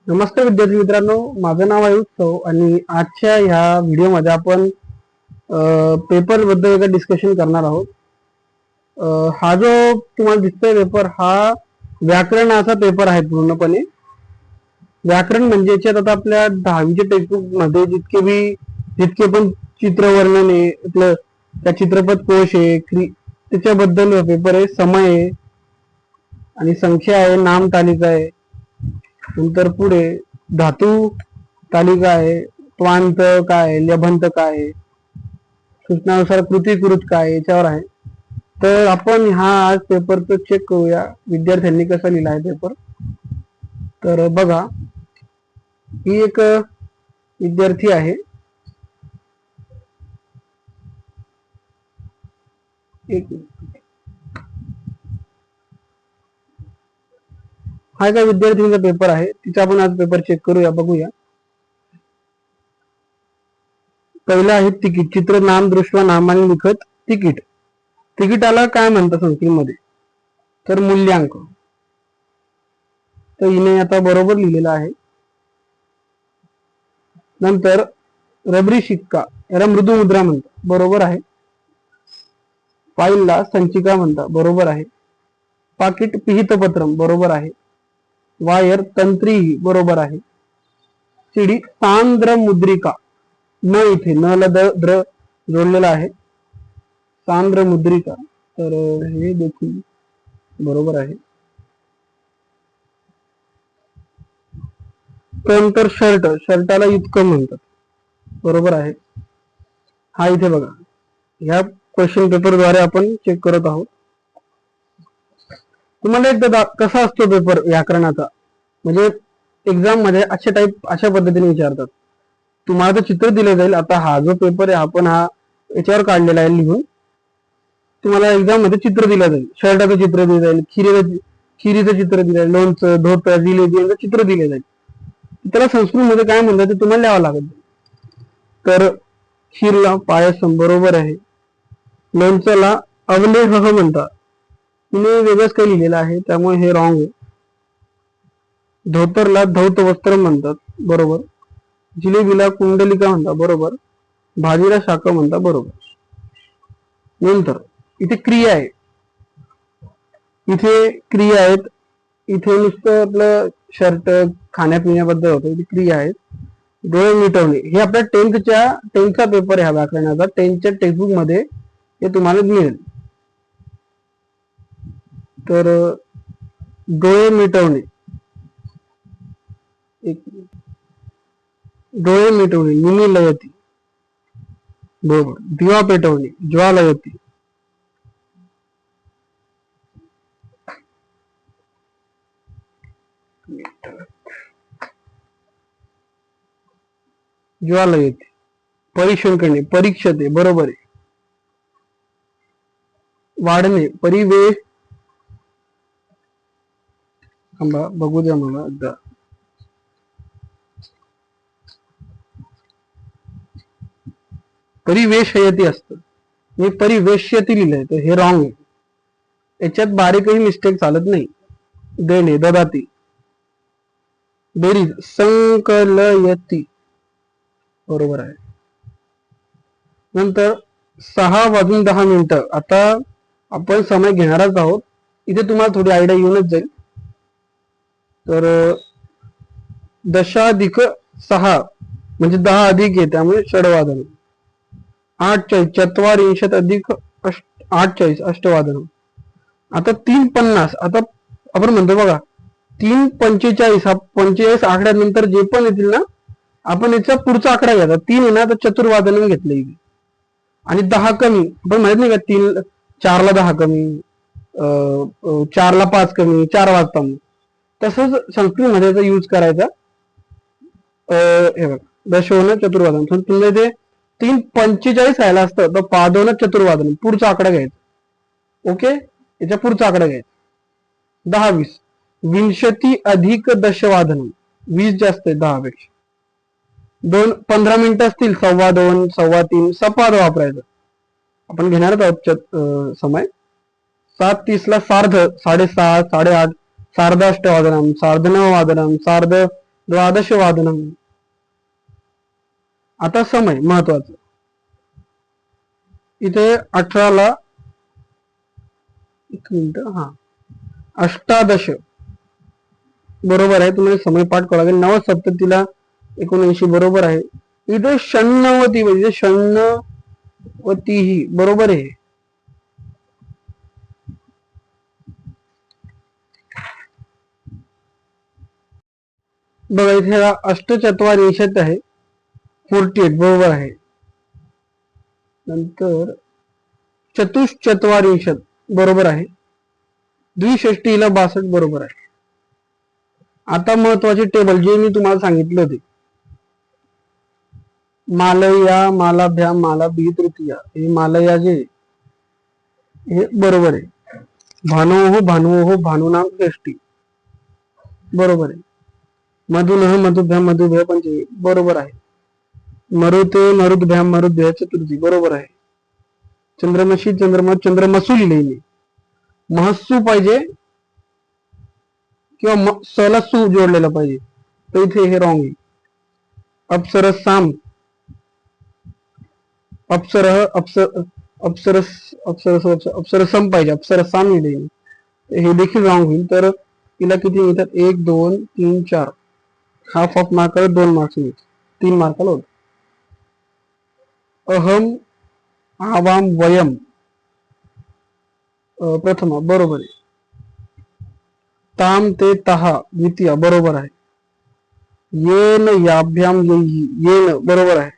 नमस्कार विद्यार्थी मित्रांनो, माझं नाव आहे उत्सव आणि आजच्या ह्या व्हिडिओमध्ये आपण पेपर बद्दल एका डिस्कशन करणार आहोत. हा जो तुम्हाला दिसतोय पेपर हा व्याकरणाचा पेपर आहे. पूर्णपणे व्याकरण म्हणजे याच्यात आता आपल्या 10वीच्या टेक्स्टबुक मध्ये जितके पण चित्रवर्णन आहे, आपलं त्या चित्रपट कोश आहे, त्याच्याबद्दल पेपर आहे. समय आहे आणि संख्या आहे, नाम तालिका आहे, नंतर पुढे धातू तालिका आहे, त्वांत काय आहे, लभंत काय आहे, सूचनानुसार कृतीकृत काय याच्यावर आहे. तर आपण हा आज पेपरचं चेक करूया विद्यार्थ्यांनी कसा लिहिला आहे पेपर. तर बघा, ही एक विद्यार्थी आहे, हा एका विद्यार्थीचा पेपर आहे. तिचा आपण आज पेपर चेक करूया, बघूया. पहिला आहे तिकीट. चित्र नाम दृष्टवा नामाने लिखत तिकीट. तिकिटाला काय म्हणतात संस्कृतमध्ये? तर मूल्यांक. तर हिने आता बरोबर लिहिलेलं आहे. नंतर रबरी शिक्का, याला मृदू मुद्रा म्हणतात, बरोबर आहे. फाईलला संचिका म्हणतात, बरोबर आहे. पाकिट पिहितपत्रम, बरोबर आहे. वायर तंत्री, बरोबर आहे. शिडी सांद्र मुद्रिका, न इथे न ला द्र जोडलेला आहे, सांद्र मुद्रिका, तर हे देखील बरोबर आहे. त्यानंतर शर्ट, शर्टाला इतकं म्हणतात, बरोबर आहे. हा इथे बघा, ह्या क्वेश्चन पेपर द्वारे आपण चेक करत आहोत. तुम्हाला एकदा कसा असतो पेपर व्याकरणाचा, म्हणजे एक्झाम मध्ये अशा पद्धतीने विचारतात. तुम्हाला तर चित्र दिले जाईल. आता हा जो पेपर आहे आपण हा याच्यावर काढलेला आहे लिहून. तुम्हाला एक्झाम मध्ये चित्र दिलं जाईल, शर्टाचं चित्र दिलं जाईल, खिरीचं चित्र दिलं जाईल, लोणचं, धोतर, जिलेबी चित्र दिले जाईल. त्याला संस्कृत मध्ये काय म्हणतात ते तुम्हाला लिहावं लागेल. तर खीरला पायसम, बरोबर आहे. लोणच्याला अवलेह म्हणतात, तिने वेगळंच काही लिहिलेलं आहे, त्यामुळे हे रॉंग आहे. धोतरला धौत वस्त्र म्हणतात, बरोबर. जिलेबीला कुंडलिका म्हणतात, बरोबर. भाजीला शाखा म्हणतात, बरोबर. नंतर इथे क्रिया आहे, इथे क्रिया आहेत. इथे नुसतं आपलं शर्ट खाण्यापिण्याबद्दल होतं, इथे क्रिया आहेत. डोळे मिटवणे, हे आपल्या टेन्थचा पेपर आहे हा व्याकरणाचा. 10च्या टेक्स्टबुक मध्ये हे तुम्हाला मिळेल. तर डोळे मिटवणे, डोळे मिटवणे निमिलयती, बरोबर. दिवा पेटवणे ज्वालयती, ज्वालयती. परीक्षण करणे परीक्षते, बरोबर आहे. वाढणे परिवेश, बघू द्या मला एकदा. परिवेशयती असतं, मी परिवेश्यती लिहिलंय, तर हे रॉंग आहे. याच्यात बारीकही मिस्टेक चालत नाही. देणे ददाती, बेरीज संकलयती, बरोबर आहे. नंतर 6:10. आता आपण समय घेणारच आहोत, इथे तुम्हाला थोडी आयडिया येऊनच जाईल. तर 10:06 म्हणजे 10 अधिक आहे, त्यामुळे षडवादन. 8:40 चत्वारिंशत अधिक 8:40 अष्टवादन. आता 3:50, आता आपण म्हणतो बघा 3:45, हा 45 आकड्यानंतर जे पण येतील ना, आपण याचा पुढचा आकडा घ्यायचा. 3 आहे ना, तर चतुर्वादन घेतलं इथे. आणि 10 कमी, पण माहित नाही का, 4ला 10 कमी, 4ला 5 कमी, 4 वाजता. तसंच संस्कृतमध्ये यूज करायचा. हे बघा, दशोन चतुर्वादन. तुम्हाला इथे 3:45 राहिला असतं, तर पादोन चतुर्वादन पुढचा आकडा घ्यायचा. ओके, याच्या पुढचा आकडा घ्यायचा. 10-20 विंशती अधिक दशवादन, 20 जास्त आहे 10 पेक्षा. 15 मिनिटं असतील, 2:15, 2:15 सपाद वापरायचं. आपण घेणारच आहोत समय. 7:30 ला सार्ध, 7:30, 8:30, सार्ध अष्टवादनम, सार्ध नववादनम, सार्ध द्वादश वादनम. आता समय महत्वाचं. इथे 18ला एक मिनिट, हा अष्टादश बरोबर आहे. तुम्हाला समय पाठ करावं लागेल. नवसप्ततीला 79 बरोबर आहे. इथे 96 म्हणजे 96 ही बरोबर आहे. बघा इथे अष्टचत्वारिंशत आहे. 48 बरोबर आहे. नंतर चतुश्चत्वारिंशत बरोबर आहे. द्विषष्टीला 62 बरोबर आहे. आता महत्वाचे टेबल जे मी तुम्हाला सांगितले होते, मालया, मालाभ्याम, मालाबी तृतीया, हे मालया जे हे बरोबर आहे. भानुओ भानुनाम षष्टी बरोबर आहे. मधुनः मधुभ्याम मधुभ्या पंचमी बरोबर आहे. मरुते मरुद्भ्याम मरुद्भ्या चतुर्थी बरोबर आहे. चंद्रमशी चंद्रमसू लिहिलेली. महस्सू पाहिजे किंवा सलसू जोडलेला पाहिजे, तर इथे हे रॉंग आहे. अप्सरसाम, अप्सरसम पाहिजे, अप्सरसाम लिहिलेली, हे देखील रॉंग होईल. तर तिला किती मिळतात? 1 2 3 4, हाफ ऑफ मार्काला 2 मार्क्स मिळतात, 3 मार्काला होत. अहम आवाम वयम प्रथमा बरोबर आहे. ताम ते तहा द्वितीय बरोबर आहे. येन याभ्याम येई येन बरोबर आहे.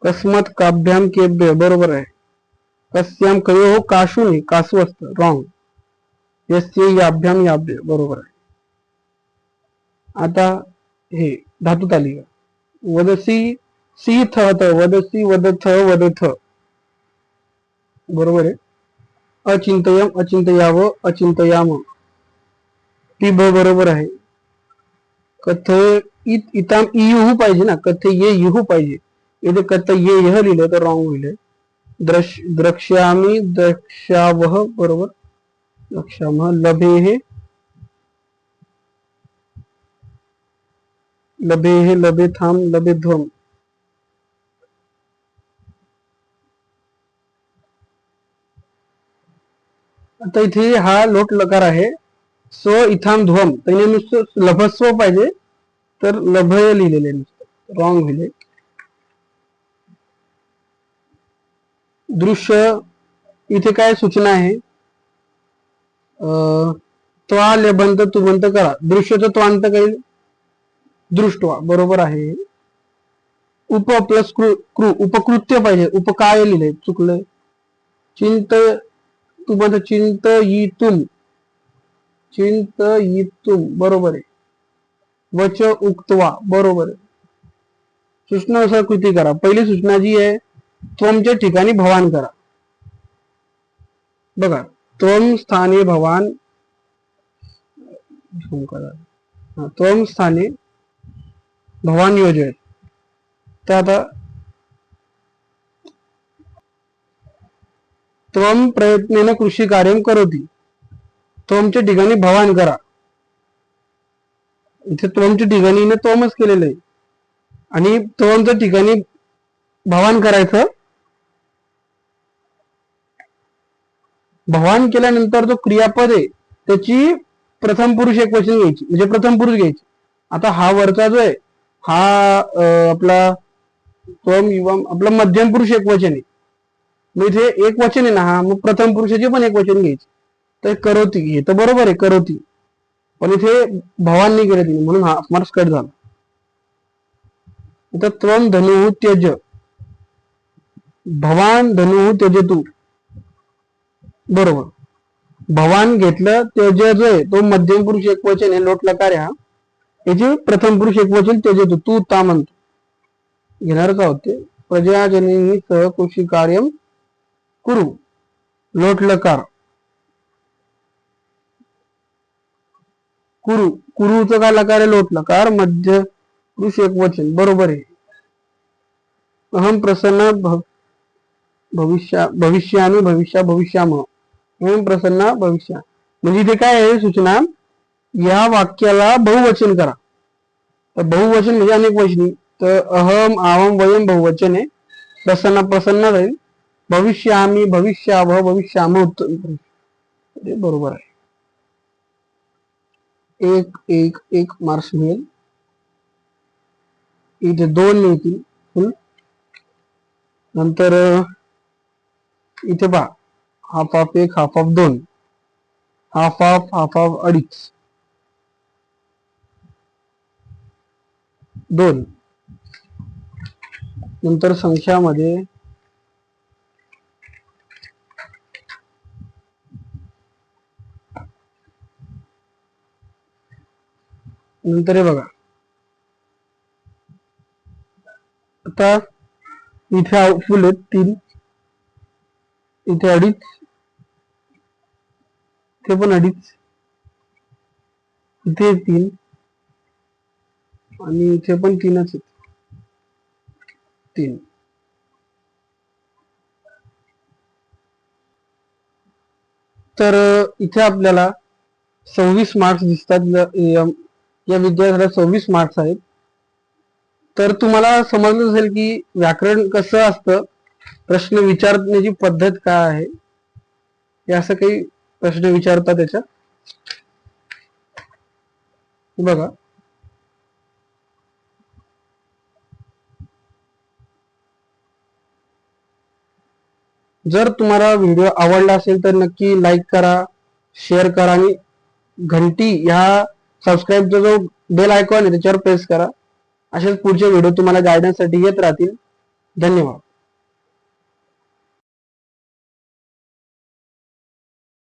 कस्मत काभ्याम केभ्य बरोबर आहे. कस्याम कयो काशू नाही, कासू असतं, रॉंग. यस्य याभ्याम याभ्य बरोबर आहे. आता हे धातू तालिका. वदसी सी थ वदसी वदथ वदथ बरोबर आहे. अचिंतयम अचिंतयाव अचिंतयाम पिब बरोबर आहे. कथ इताम इयुहू पाहिजे ना, कथ ये युहू पाहिजे. इथे कथ ये यह लिहिलं तर रॉंग होईल. द्रक्ष्यामी द्रक्ष्यावह बरोबर. द्रक्ष्यामः लभेहे लभेहे लभेथाम लभेध्वम आता इथे हा लोट लकार आहे. स्व इथाम ध्वम, त्याने नुसतं लभस्व पाहिजे, तर लभय लिहिलेले नुसतं, रॉंग लिहिले. दृश्य इथे काय सूचना आहे? त्वा लेबंत तुबंत करा. दृश्यचं त्वांत काही दृष्टवा बरोबर आहे. उप प्लस कृ उपकृत्य पाहिजे, उपकाय लिहिले, चुकलंय. चिंत तुबंत चिंतयितुम चिंतयितुम बरोबर आहे. वच उक्तवा बरोबर आहे. सूचनानुसार कृती करा. पहिली सूचना जी आहे, त्वमच्या ठिकाणी भवान करा. बघा, त्वम स्थाने भवान, त्वम स्थाने भवान योजय. तर आता त्वम प्रयत्नेन कृषी कार्य करोती, त्वमच्या ठिकाणी भवान करा. इथे त्वमच्या ठिकाणी त्वमच केलेलं आहे आणि त्वमच्या ठिकाणी भवान करायचं. भवान केल्यानंतर जो क्रियापद आहे त्याची प्रथम पुरुष एकवचन घ्यायची, म्हणजे प्रथम पुरुष घ्यायची. आता हा वरचा जो आहे हा आपला त्वम युवम आपला मध्यम पुरुष एकवचन आहे. मग इथे एक वचन आहे ना हा, मग प्रथम पुरुषाचे पण एक वचन घ्यायचे. तर करोती हे तर बरोबर आहे, करोती, पण इथे भवान नाही केलं तिने, म्हणून हा मार्क्स कट झाला. आता त्वम धनु त्यज, भवान धनु त्यजतु बरोबर. भवान घेतलं, त्यज जो आहे तो मध्यम पुरुष एकवचन आहे, लोट लकार हा, याचे प्रथम पुरुष एकवचन त्यजतु, तू ता म्हणतो घेणारच आहोत. ते प्रजाजनी सह कृषी कार्य कुरु, लोट लकार. कुरु, कुरुचं काय लकार आहे? लोट लकार, मध्य पुरुष एकवचन बरोबर आहे. अहम प्रसन्न भविष्यामी भविष्या भविष्यामः, अहम प्रसन्न भविष्या. म्हणजे इथे काय आहे सूचना? या वाक्याला बहुवचन करा. तर बहुवचन म्हणजे अनेक वचनी, तर अहम आवम वयम बहुवचन आहे. प्रसन्न प्रसन्न राहील. भविष्यामी भविष्यावह भविष्याम उत्तम, ते बरोबर आहे. एक एक एक मार्क्स मिळेल. इथे 2 मिळतील फुल. नंतर इथे पहा, half of 1, half of 2, half of 2.5, 2. नंतर संख्यामध्ये नंतर हे बघा, आता इथे फुल आहेत 3, इथे 2.5, इथे पण 2.5, इथे 3 आणि इथे पण 3च आहेत, 3. तर इथे आपल्याला 26 मार्क्स दिसतात. या विद्यार्थ्याला 26 मार्क्स आहेत. तर तुम्हाला समजलं असेल की व्याकरण कसं असतं, प्रश्न विचारण्याची पद्धत काय आहे, हे असं काही प्रश्न विचारतात त्याच्यात. बघा, जर तुम्हाला व्हिडिओ आवडला असेल तर नक्की लाईक करा, शेअर करा आणि घंटी ह्या सबस्क्राईबचा जो बेल आयकॉन आहे त्याच्यावर प्रेस करा. असेच पुढचे व्हिडिओ तुम्हाला गायडन्ससाठी येत राहतील. धन्यवाद.